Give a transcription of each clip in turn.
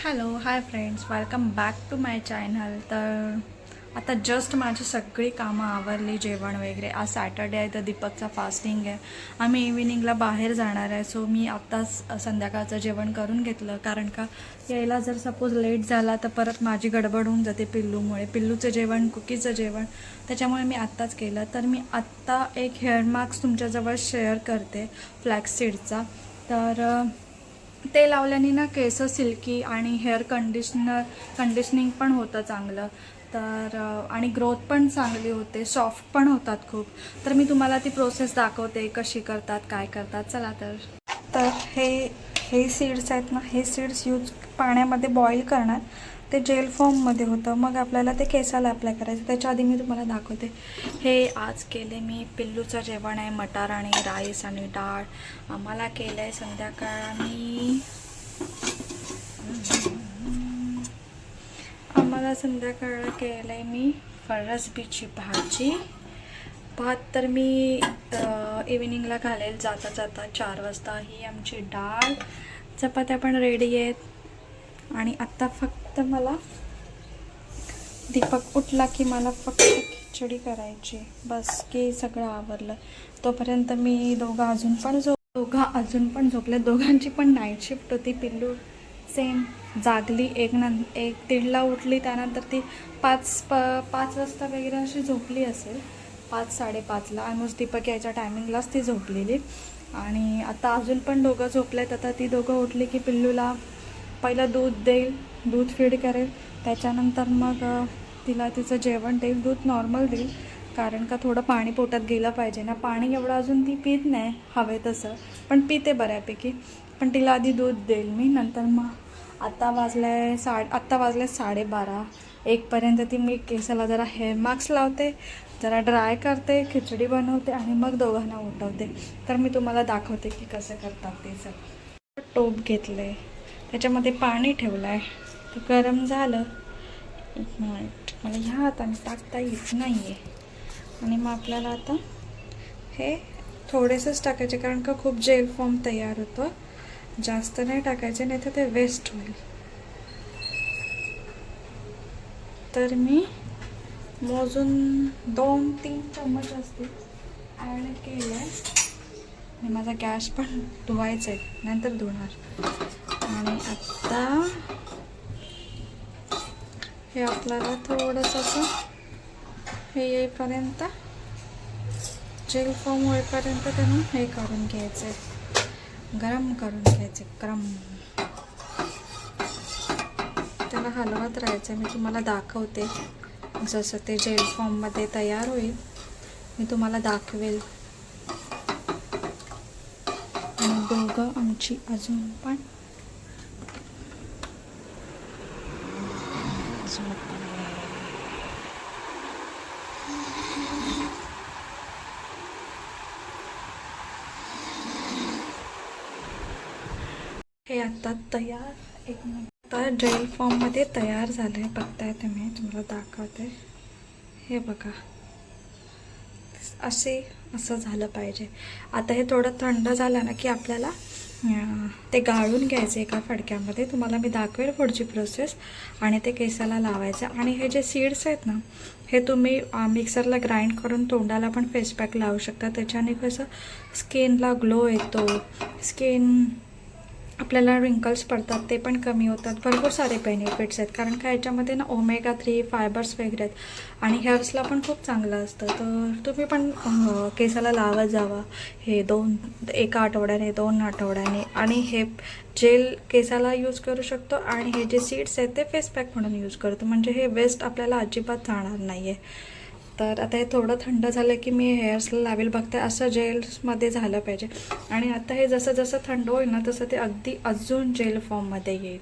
Hello hi friends, welcome back to my channel. तर आता just माझी सगळी कामं आवरली, जेवण वगैरे. आज सॅटर्डे आहे तर दीपकचा फास्टिंग आहे. आम्ही इव्हिनिंगला बाहेर जाणार आहे, सो मी आत्ताच संध्याकाळचं जेवण करून घेतलं. कारण का यायला जर सपोज लेट झाला तर परत माझी गडबड होऊन जाते पिल्लूमुळे. पिल्लूचं जेवण, कुकीचं जेवण, त्याच्यामुळे मी आत्ताच केलं. तर मी आत्ता एक हेअर मास्क तुमच्याजवळ शेअर करते फ्लॅक्स सीडचा. तर ते लावल्याने ना केस सिल्की आणि हेअर कंडिशनिंग पण होतं चांगलं. तर आणि ग्रोथ पण चांगली होते, सॉफ्ट पण होतात खूप. तर मी तुम्हाला ती प्रोसेस दाखवते, कशी करतात, काय करतात. चला तर हे सीड्स आहेत ना, हे सीड्स पाण्यामध्ये बॉईल करणार. ते जेल फॉर्ममध्ये होतं, मग आपल्याला ते केसाला अप्लाय करायचं. त्याच्या आधी मी तुम्हाला दाखवते. हे आज केले मी, पिल्लूचं जेवण आहे, मटार आणि राईस आणि डाळ. आम्हाला केलं आहे संध्याकाळ केलं आहे मी फरसबीची भाजी. भात तर मी इव्हिनिंगला घालेल जाता जाता 4 वाजता. ही आमची डाळ, चपात्या पण रेडी आहेत. आणि आत्ता फक्त मला दीपक उठला की मला फक्त खिचडी करायची, बस की सगळं आवरलं. तोपर्यंत मी दोघं अजून पण झोपले. दोघांची पण नाईट शिफ्ट होती. पिल्लू सेम जागली, एक 1:30ला उठली. त्यानंतर ती 5 वाजता वगैरे अशी झोपली असेल, 5-5:30ला. ऑलमोस्ट दीपक यायच्या टायमिंगलाच ती झोपलेली. आणि आता अजून पण दोघं झोपलेत. आता ती दोघं उठली की पिल्लूला पहिलं दूध देईल, दूध फीड करेल. त्याच्यानंतर मग तिला तिचं जेवण देईल. दूध नॉर्मल देईल, कारण का थोडं पाणी पोटात गेलं पाहिजे ना. पाणी एवढं अजून ती पीत नाही हवे तसं, पण पिते बऱ्यापैकी. पण तिला आधी दूध देईल मी. नंतर मग आत्ता वाजले 12:30, 1पर्यंत ती मी केसाला जरा हेअर मास्क लावते, जरा ड्राय करते, खिचडी बनवते आणि मग दोघांना उठवते. तर मी तुम्हाला दाखवते की कसं करतात ते. सगळं टोप घेतलं आहे, त्याच्यामध्ये पाणी ठेवलं आहे, ते गरम झालं. एक मिनिट, मला ह्या हाताने टाकता येत नाही आहे. आणि मग आपल्याला आता हे थोडेसेच टाकायचे, कारण का खूप जेल फॉर्म तयार होतं. जास्त नाही टाकायचे, नाही तर ते वेस्ट होईल. तर मी मोजून 2-3 चम्मच असतील ॲड केलं आहे. आणि माझा गॅस पण धुवायचा आहे, नंतर धुणार. आणि आत्ता हे आपल्याला थोडंसं असं हे येईपर्यंत, जेल फॉर्म होईपर्यंत त्यांना हे करून घ्यायचं आहे, गरम करून घ्यायचे. त्याला हलवत राहायचं. मी तुम्हाला दाखवते जसं ते जेल फॉर्ममध्ये तयार होईल, मी तुम्हाला दाखवेल. आणि दोघं आमची अजून पण हे आता तयार. एक मिनिट, आता जेल फॉर्ममध्ये तयार झालं आहे, बघताय तुम्ही, तुम्हाला दाखवते. हे बघा, असं झालं पाहिजे. आता हे थोडं थंड झालं ना की आपल्याला ते गाळून घ्यायचे एका फडक्यामध्ये. तुम्हाला मी दाखवेल पुढची प्रोसेस. आणि ते केसाला लावायचं. आणि हे जे सीड्स आहेत ना, हे तुम्ही मिक्सरला ग्राइंड करून तोंडाला पण फेस पॅक लावू शकता. त्याच्याने कसं स्किनला ग्लो येतो, आपल्याला रिंकल्स पडतात ते पण कमी होतात. भरपूर सारे बेनिफिट्स आहेत, कारण का याच्यामध्ये ना Omega-3 फायबर्स वगैरे आहेत. आणि हेअर्सला पण खूप चांगलं असतं. तर तुम्ही पण केसाला लावत जावा हे 1 आठवड्याने, 2 आठवड्याने. आणि हे जेल केसाला यूज करू शकतो, आणि हे जे सीड्स आहेत ते फेस पॅक म्हणून यूज करतो. म्हणजे हे वेस्ट आपल्याला अजिबात जाणार नाही आहे. तर आता हे थोडं थंड झालं की मी हेअर्सला लावेल. बघते असं जेल्समध्ये झालं पाहिजे. आणि आता हे जसं जसं थंड होईल ना, तसं ते अगदी अजून जेल फॉर्ममध्ये येईल.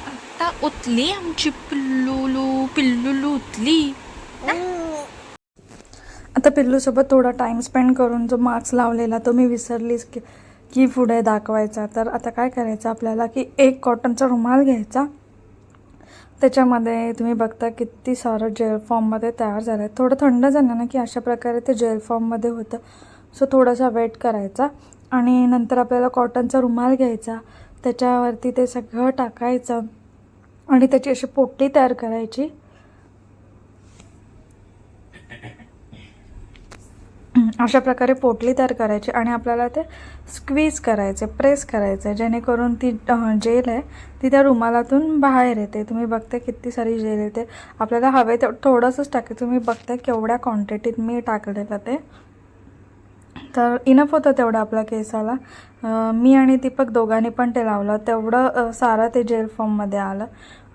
आता उतली आमची पिल्लू उतली. आता पिल्लूसोबत थोडा टाईम स्पेंड करून जो मास्क लावलेला तो मी विसरलीच की पुढे दाखवायचा. तर आता काय करायचं आपल्याला की एक कॉटनचा रुमाल घ्यायचा. त्याच्यामध्ये तुम्ही बघता किती सारं जेल फॉर्ममध्ये तयार झालं आहे. थोडं थंड झालं ना की अशा प्रकारे ते जेल फॉर्ममध्ये होतं. सो थोडासा वेट करायचा आणि नंतर आपल्याला कॉटनचा रुमाल घ्यायचा, त्याच्यावरती ते सगळं टाकायचं आणि त्याची अशी पोटली तयार करायची. अशा प्रकारे पोटली तयार करायची आणि आपल्याला ते स्क्वीज करायचे, प्रेस करायचे, जेणेकरून ती जेल आहे ती त्या रुमालातून बाहेर येते. तुम्ही बघता किती सारी जेल येते. आपल्याला हवे ते थोडंसंच टाकायचं. तुम्ही बघता केवढ्या क्वांटिटीत मी टाकलेलं ते, तर इनफ होतं तेवढं आपल्या केसाला. मी आणि दीपक दोघांनी पण ते लावलं, तेवढं सारं ते जेल फॉर्ममध्ये आलं.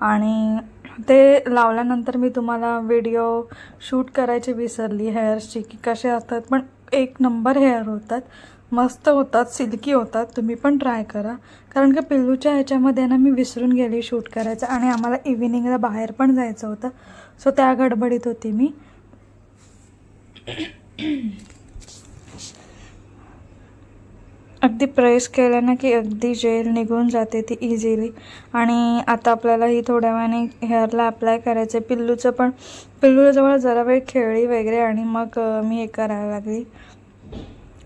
आणि ते लावल्यानंतर मी तुम्हाला व्हिडिओ शूट करायची विसरली हेअर्सची, की कसे असतात, पण एक नंबर हेअर होतात, मस्त होतात, सिल्की होतात. तुम्ही पण ट्राय करा, कारण की पिल्लूच्या ह्याच्यामध्ये ना मी विसरून गेली शूट करायचं आणि आम्हाला इव्हिनिंगला बाहेर पण जायचं होतं. सो त्या गडबडीत होती मी. अगदी प्रेस केलं ना की अगदी जेल निघून जाते ती इझिली. आणि आता आपल्याला ही थोड्या वेळाने हेअरला अप्लाय करायचं आहे. पिल्लूजवळ जरा वेळ खेळली वगैरे आणि मग मी हे करायला लागली.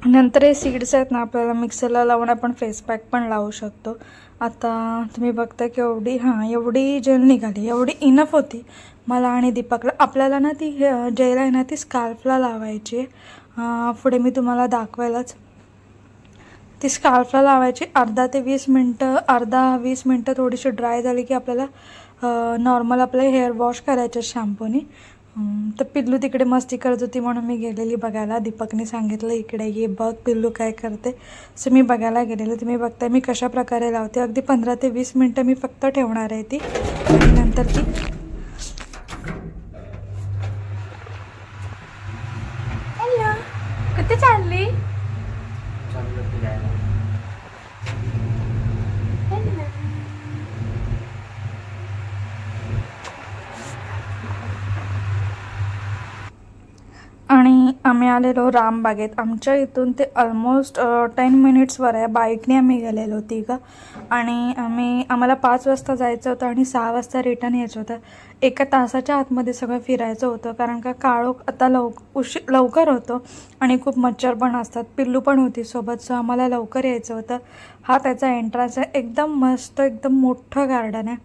नंतर हे सीड्स आहेत ना, आपल्याला मिक्सरला लावून आपण फेस पॅक पण लावू शकतो. आता तुम्ही बघता की एवढी जेल निघाली, एवढी इनफ होती मला आणि दीपकला. आपल्याला ना ती जेल आहे ना ती स्काल्फला लावायची आहे. पुढे मी तुम्हाला दाखवायलाच. ती स्कार्फला लावायची 10 ते 20 मिनटं थोडीशी ड्राय झाली की आपल्याला नॉर्मल आपलं हेअर वॉश करायचं शॅम्पूने. तर पिल्लू तिकडे मस्ती करत होती म्हणून मी गेलेली बघायला. दीपकने सांगितलं इकडे ये बघ पिल्लू काय करते. सो मी बघायला गेलेले. तुम्ही बघताय मी कशा प्रकारे लावते. अगदी 15 ते 20 मिनटं मी फक्त ठेवणार आहे ती, आणि नंतर ती हॅलो कुठे चालली. आणि आम्ही आलेलो रामबागेत. आमच्या इथून ते ऑलमोस्ट 10 मिनिट्सवर आहे. बाईकने आम्ही गेलेलो तिघं. आणि आम्हाला 5 वाजता जायचं होतं आणि 6 वाजता रिटर्न यायचं होतं. 1 तासाच्या आतमध्ये सगळं फिरायचं होतं, कारण का काळोख आता लवकर होतो आणि खूप मच्छर पण असतात. पिल्लू पण होती सोबत, सो आम्हाला लवकर यायचं होतं. हा त्याचा एंट्रन्स आहे. एकदम मस्त, एकदम मोठं गार्डन आहे.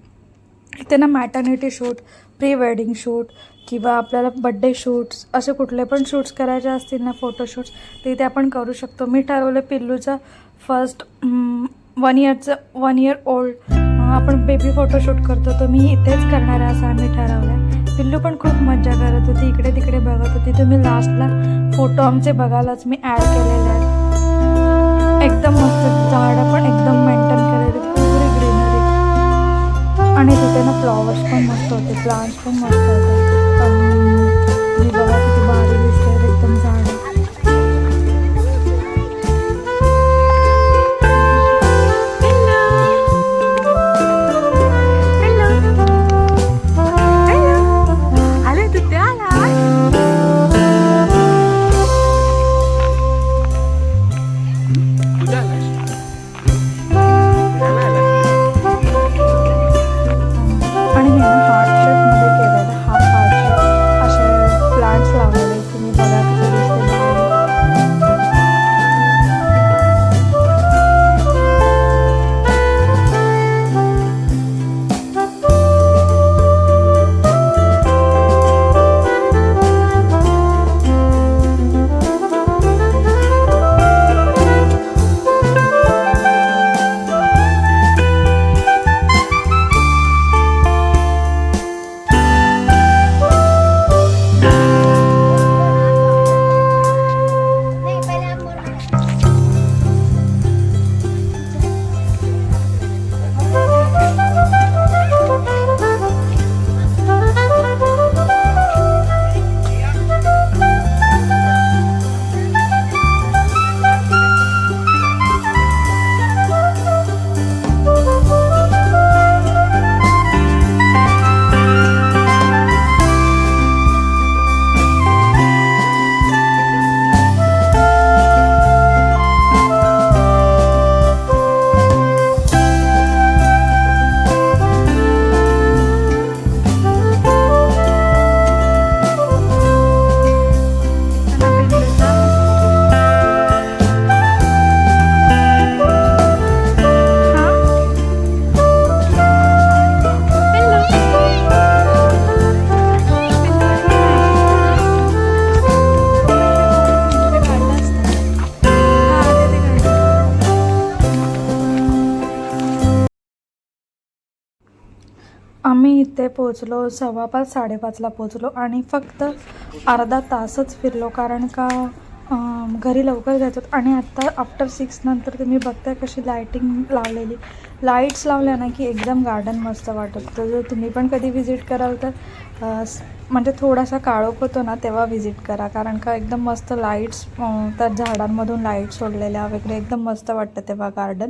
इथे ना maternity shoot, pre wedding shoot किंवा आपल्याला बड्डे शूट्स असे कुठले पण शूट्स करायचे असतील ना, फोटोशूट्स, ते इथे आपण करू शकतो. मी ठरवलं पिल्लूचं फर्स्ट 1 इयर ओल्ड आपण बेबी फोटोशूट करतो, तो मी इथेच करणार आहे असं आम्ही ठरवलं आहे. पिल्लू पण खूप मजा करत होती, इकडे तिकडे बघत होती. तुम्ही लास्टला फोटो आमचे बघायलाच मी ॲड केलेले आहेत. एकदम मस्त झाडं पण एकदम मेंटेन केलेली, पुरी ग्रीनरी. आणि तिथे ना फ्लॉवर्स पण मस्त होते, प्लांट्स पण मस्त होते. मी बघा किती भारी दिसते एकदम झाड. आणि हे ना हार्ट शेपमध्ये केलेलं, हा आम्ही इथे पोचलो 5:15 5:30ला पोचलो आणि फक्त अर्धा तासच फिरलो कारण का घरी लवकर जायचं होतं. आणि आत्ता आफ्टर 6 नंतर तुम्ही बघताय कशी लायटिंग लावलेली, लाईट्स लावल्या ना की एकदम गार्डन मस्त वाटत. तर जर तुम्ही पण कधी व्हिजिट कराल तर म्हणजे थोडासा काळोख होतो ना तेव्हा व्हिजिट करा कारण का एकदम मस्त लाईट्स, तर झाडांमधून लाईट सोडलेल्या वगैरे एकदम मस्त वाटतं तेव्हा गार्डन.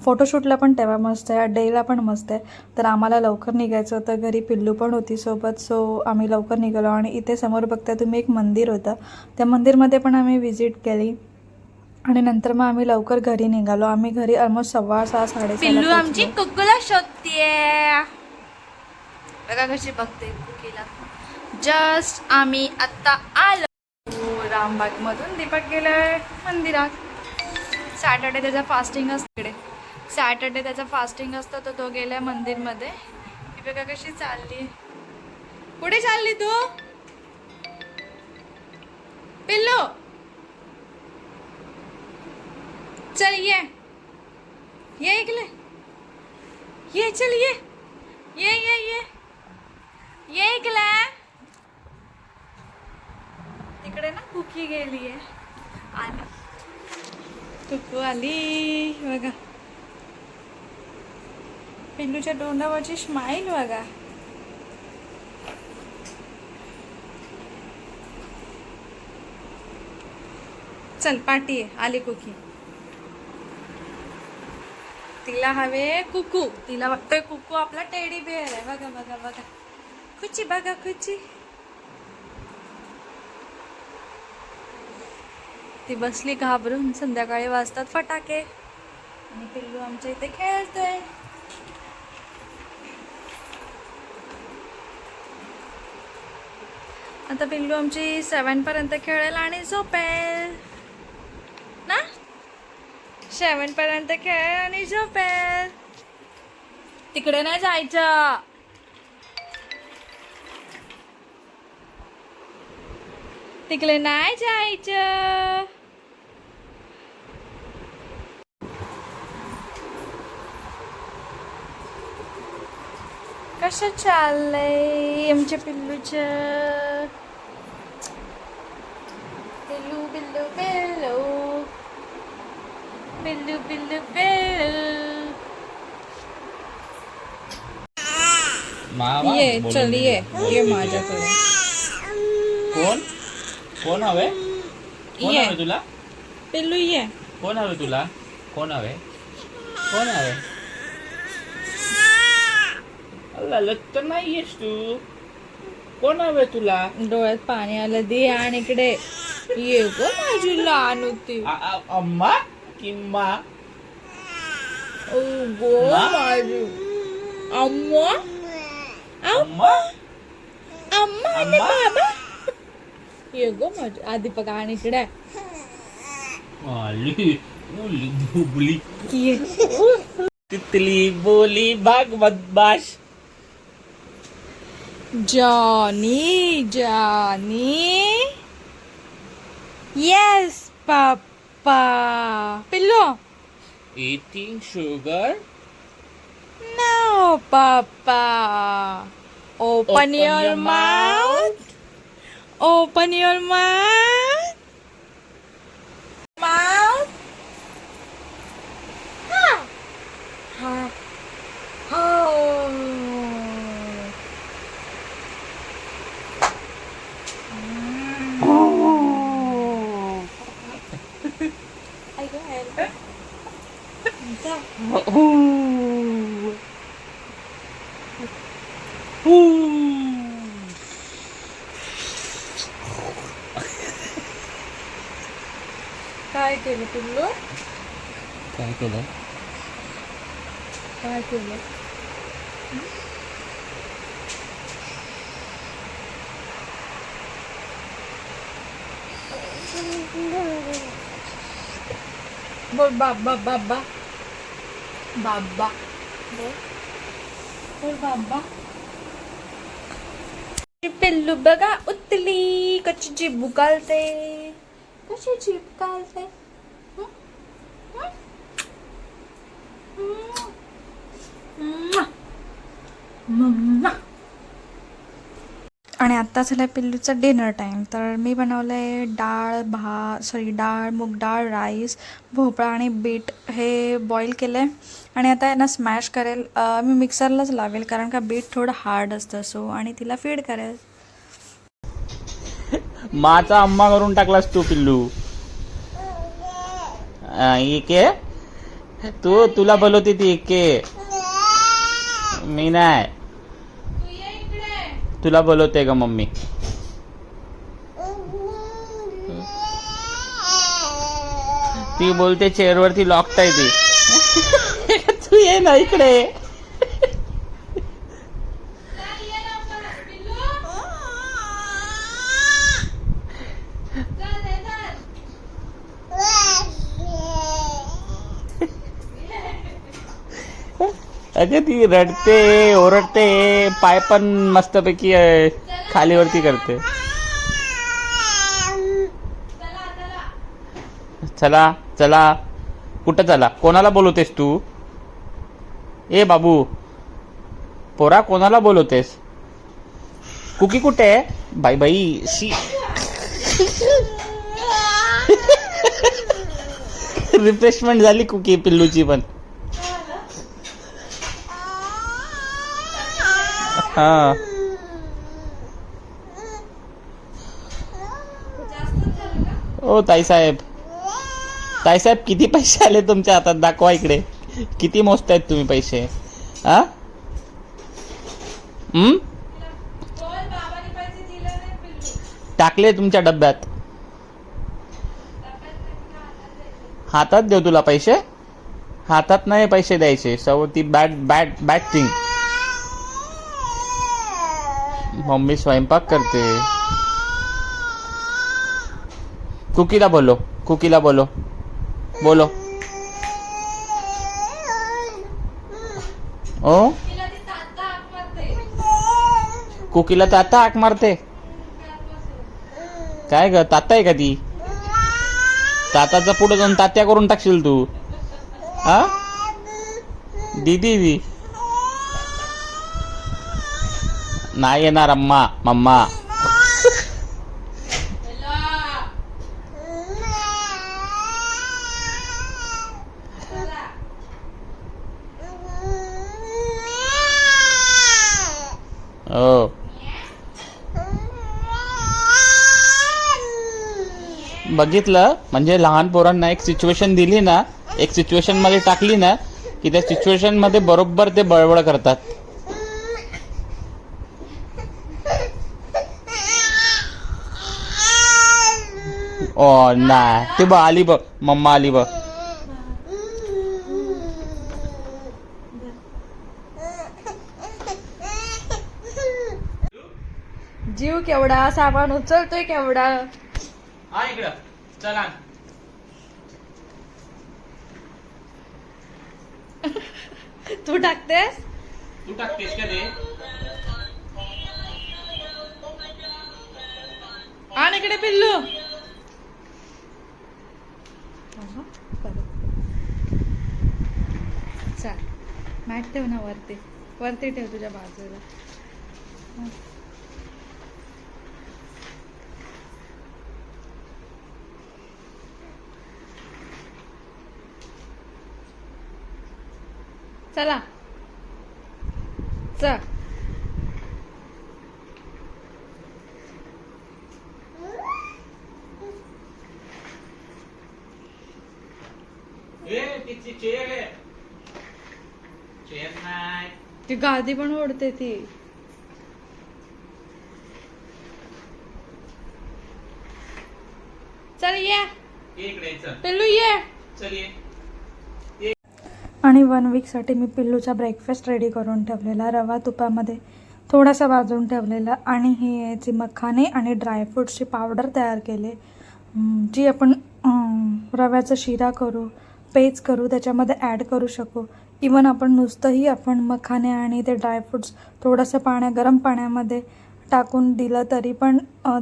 फोटोशूटला पण तेव्हा मस्त आहे, डेला पण मस्त आहे. तर आम्हाला लवकर निघायचं होतं, घरी पिल्लू पण होती सोबत, सो आम्ही लवकर निघालो. आणि इथे समोर बघताय तुम्ही एक मंदिर होतं, त्या मंदिरमध्ये पण आम्ही व्हिजिट केली आणि नंतर मग आम्ही लवकर घरी निघालो. आम्ही घरी ऑलमोस्ट 6:15 6:30 पिल्लू आमची कुकूला शोधतीये बघा कशी बघते कुकीला. जस्ट आम्ही आत्ता आलो रामबागमधून. दीपक गेलाय मंदिरात. सॅटर्डे त्याचा फास्टिंग असतं इकडे, सॅटर्डे त्याचा फास्टिंग असतं तर तो गेलाय मंदिरमध्ये. ही बघा कशी चालली. कुठे चालली तू पिल्लू? चल ये इकडे ये, चल ये इकडे. तिकडे ना कुकी गेली आहे. आली कुकू आली बघा. पिल्लूच्या तोंडावरची स्माईल बघा. चल पाठी आहे. आली कुकी. तिला हवे कुकू, तिला वाटतोय कुकू आपला टेडी बेअर आहे. बघा बघा बघा खुची, बघा खुची. ती बसली घाबरून. संध्याकाळी वाजतात फटाके आणि पिल्लू आमच्या इथे खेळतोय. आता पिल्लू आमची 7 पर्यंत खेळेल आणि झोपेल ना. 7 पर्यंत खेळ आणि झोपेल. तिकडे नाही जायचं. तिकडे नाही जायचं. कसं चाललंय आमच्या पिल्लूचं? पिल्लू पिल्लू पिल्लू पिल्लू पिल्लू पिल्लू. ये चल ये माझ्याकडे. कोण हवे? कोण हवे तुला? पिल्लू ये. कोण हवे तुला? कोण हवे? कोण हवे? अल्ला तर नाहीयेस तू. कोण हवे तुला? डोळ्यात पाणी आलं. दे आणि इकडे ये ग माझी लहान होती. अम्मा किम्मा गो माझी अम्मा अम्मा अम्मा आणि बाबा. ये गो माझी. आधी बघा आणि इकडे आली बोली भुबली ये. तितली बोली भाग बदमाश. Johnny Johnny. Yes papa. पिल्लू Eating sugar? No, Papa. Open your mouth. Open your mouth. Mouth. Ha. Ha. I go ahead. काय केलं पिल्लू? काय केलं? काय केलं? बोल बाबा बाबा बाबा. बोल बाबा. पिल्लू बघा उतली कशी जीभ कालते. कशी जीभ कालते. आणि आत्ता झालं पिल्लूचा डिनर टाईम. तर मी बनवलं आहे डाळ मूग डाळ, राईस, भोपळा आणि बीट हे बॉईल केलं आहे. आणि आता यांना स्मॅश करेल. मी मिक्सरलाच लावेल कारण का बीट थोडं हार्ड असतं सो. आणि तिला फीड करेल. माचा अम्मा करून टाकलास तू पिल्लू. इके तुला बोलवते ती इके. मी नाही, तुला बोलवते का मम्मी. ती बोलते चेअरवरती लॉक्ट आहे ती. तू ये ना इकडे. अगे ती रडते, ओरडते, पाय पण मस्तपैकी खालीवरती करते. चला चला, कुठं चला, कोणाला बोलवतेस तू. ए बाबू पोरा, कोणाला बोलवतेस. कुकी कुठे आहे. बाई बाई शी. रिफ्रेशमेंट झाली कुकी पिल्लूची पण. हा ओ ताईसाहेब, ताईसाहेब किती पैसे आले तुमच्या हातात, दाखवा इकडे. किती मोजतायत तुम्ही पैसे. हा टाकले तुमच्या डब्यात. हातात देऊ तुला पैसे. हातात नाही पैसे द्यायचे. सो ती bad bad bad thing. Mummy स्वयंपाक करते. कुकीला बोलो, कुकीला बोलो, बोलो. ओ कुकीला ताता हाक मारते. काय ग, ताता आहे का ती. ताताचा पुढे जाऊन तात्या करून टाकशील तू. हा दीदी नाही येणार अम्मा मम्मा. हो बघितलं, म्हणजे लहान पोरांना एक सिच्युएशन दिली ना, एक सिच्युएशन मध्ये टाकली ना, की त्या सिच्युएशन मध्ये बरोबर ते बळबळ करतात. ओ नाही, ते बघ आली बघ, मम्मा आली बघ. जीव केवढा, सामान उचलतोय केवढा. हा इकडं चला. तू टाकतेस. तू टाकतेस का ते. आण इकडे पिल्लू. चल मॅट ठेव ना वरती, वरती ठेव तुझ्या बाजूला. चला चल. चेअर आहे. चेअर नाही, ती गादी पण ओढते ती. चल ये इकडे चल. पिल्लू ये. चल ये. आणि 1 वीकसाठी मी पिल्लूचा ब्रेकफास्ट रेडी करून ठेवलेला. रवा तुपामध्ये थोडासा भाजून ठेवलेला. आणि ही याची मखाने आणि ड्रायफ्रूट्सची पावडर तयार केली, जी आपण रव्याचा शिरा करू, पेज करू, त्याच्यामध्ये ॲड करू शकू. इवन आपण नुसतंही आपण मखाने आणि ते ड्रायफ्रूट्स थोडंसं गरम पाण्यामध्ये टाकून दिलं तरी पण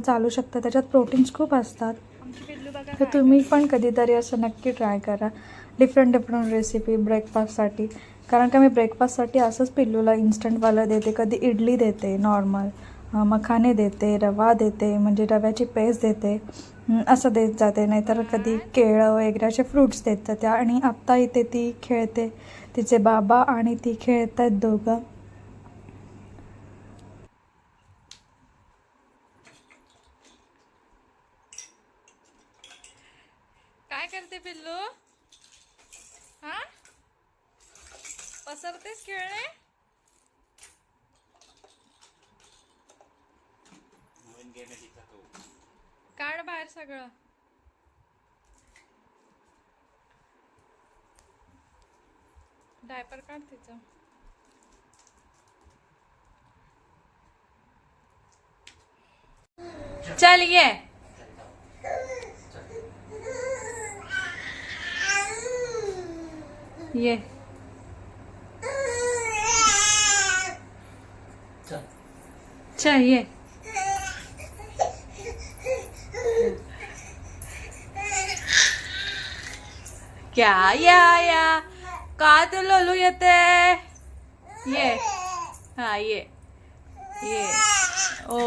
चालू शकतं. त्याच्यात प्रोटीन्स खूप असतात. तर तुम्ही पण कधीतरी असं नक्की ट्राय करा. डिफरंट रेसिपी ब्रेकफास्टसाठी. कारण का मी ब्रेकफास्टसाठी असंच पिल्लूला इन्स्टंटवालं देते, कधी इडली देते नॉर्मल, मखाने देते, रवा देते, म्हणजे रव्याची पेस्ट देते, असं देत जाते. नाहीतर कधी केळं वगैरे असे फ्रूट्स देत जाते. आणि आत्ता इथे ती खेळते, तिचे बाबा आणि ती खेळत आहेत दोघं. काय करते पिल्लू? हा, पसरतेस खेळणे? काढ बाहेर सगळं. डायपर काढ तिचं. चल ये. ये. चल ये. क्या या का ते लोलू येते. ये. हा ये. ओ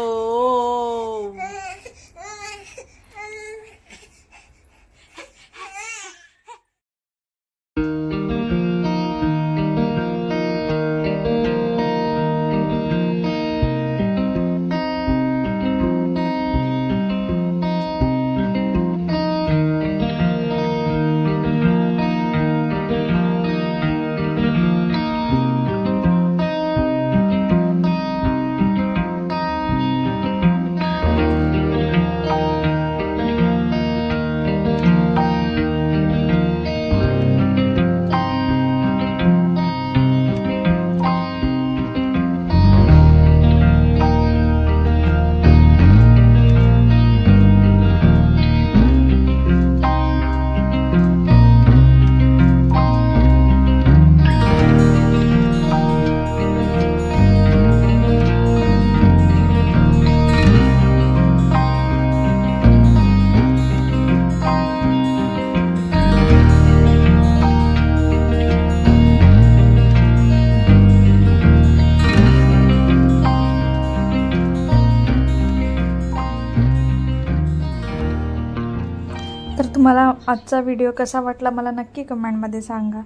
तर तुम्हाला आजचा व्हिडिओ कसा वाटला मला नक्की कमेंटमध्ये सांगा.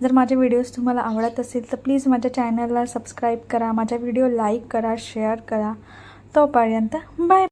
जर माझे व्हिडिओज तुम्हाला आवडत असेल तर प्लीज माझ्या चॅनलला सबस्क्राईब करा, माझा व्हिडिओ लाईक करा, शेअर करा. तोपर्यंत बाय.